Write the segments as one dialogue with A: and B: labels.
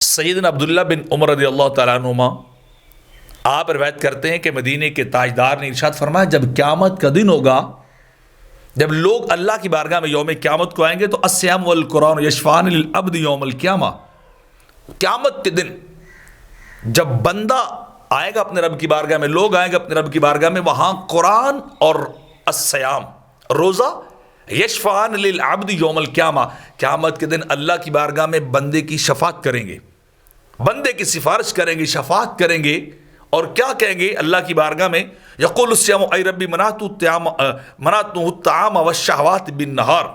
A: سیدنا عبداللہ بن عمر رضی اللہ تعالیٰ عنہما آپ روایت کرتے ہیں کہ مدینے کے تاجدار نے ارشاد فرمایا جب قیامت کا دن ہوگا، جب لوگ اللہ کی بارگاہ میں یوم قیامت کو آئیں گے تو الصیام والقرآن یشفعان للعبد یوم القیامہ، قیامت کے دن جب بندہ آئے گا اپنے رب کی بارگاہ میں، لوگ آئیں گے اپنے رب کی بارگاہ میں، وہاں قرآن اور الصیام روزہ یشفعان للعبد یوم القیامہ، قیامت کے دن اللہ کی بارگاہ میں بندے کی شفاعت کریں گے، بندے کی سفارش کریں گے، شفاعت کریں گے، اور کیا کہیں گے اللہ کی بارگاہ میں؟ یقول الصیام اے ربی منعت الطعام والشہوات بالنہار،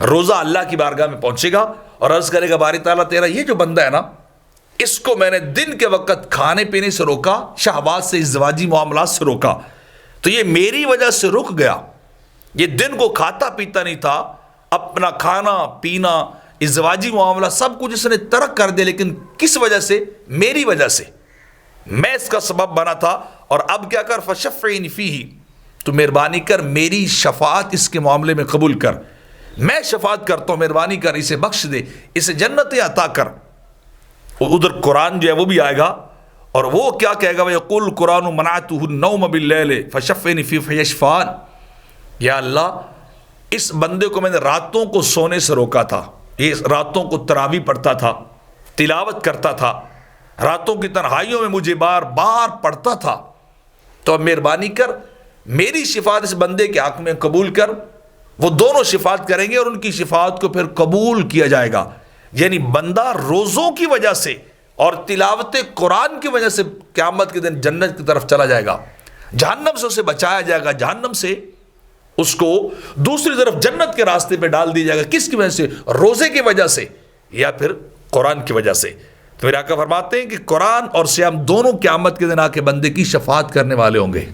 A: روزہ اللہ کی بارگاہ میں پہنچے گا اور عرض کرے گا باری تعالیٰ تیرا یہ جو بندہ ہے نا، اس کو میں نے دن کے وقت کھانے پینے سے روکا، شہوات سے، ازدواجی معاملات سے روکا، تو یہ میری وجہ سے رک گیا، یہ دن کو کھاتا پیتا نہیں تھا، اپنا کھانا پینا ازدواجی معاملہ سب کچھ اس نے ترک کر دیا، لیکن کس وجہ سے؟ میری وجہ سے، میں اس کا سبب بنا تھا، اور اب کیا کر؟ فشفعنی فیہ، تو مہربانی کر میری شفاعت اس کے معاملے میں قبول کر، میں شفاعت کرتا ہوں، مہربانی کر اسے بخش دے، اسے جنت عطا کر۔ ادھر قرآن جو ہے وہ بھی آئے گا، اور وہ کیا کہے گا؟ وَيَقُولُ الْقُرْآنُ مَنَعْتُهُ النَّوْمَ بِاللَّيْلِ فَشَفِّعْنِي فِيهِ فَيَشْفَعَانِ، یا اللہ اس بندے کو میں نے راتوں کو سونے سے روکا تھا، یہ راتوں کو تراویح پڑھتا تھا، تلاوت کرتا تھا، راتوں کی تنہائیوں میں مجھے بار بار پڑھتا تھا، تو اب مہربانی کر میری شفاعت اس بندے کے حق میں قبول کر۔ وہ دونوں شفاعت کریں گے اور ان کی شفاعت کو پھر قبول کیا جائے گا، یعنی بندہ روزوں کی وجہ سے اور تلاوت قرآن کی وجہ سے قیامت کے دن جنت کی طرف چلا جائے گا، جہنم سے اسے بچایا جائے گا، جہنم سے اس کو دوسری طرف جنت کے راستے پہ ڈال دیا جائے گا۔ کس کی وجہ سے؟ روزے کی وجہ سے یا پھر قرآن کی وجہ سے۔ تو میرے آقا فرماتے ہیں کہ قرآن اور صیام دونوں قیامت کے دن آ کے بندے کی شفاعت کرنے والے ہوں گے۔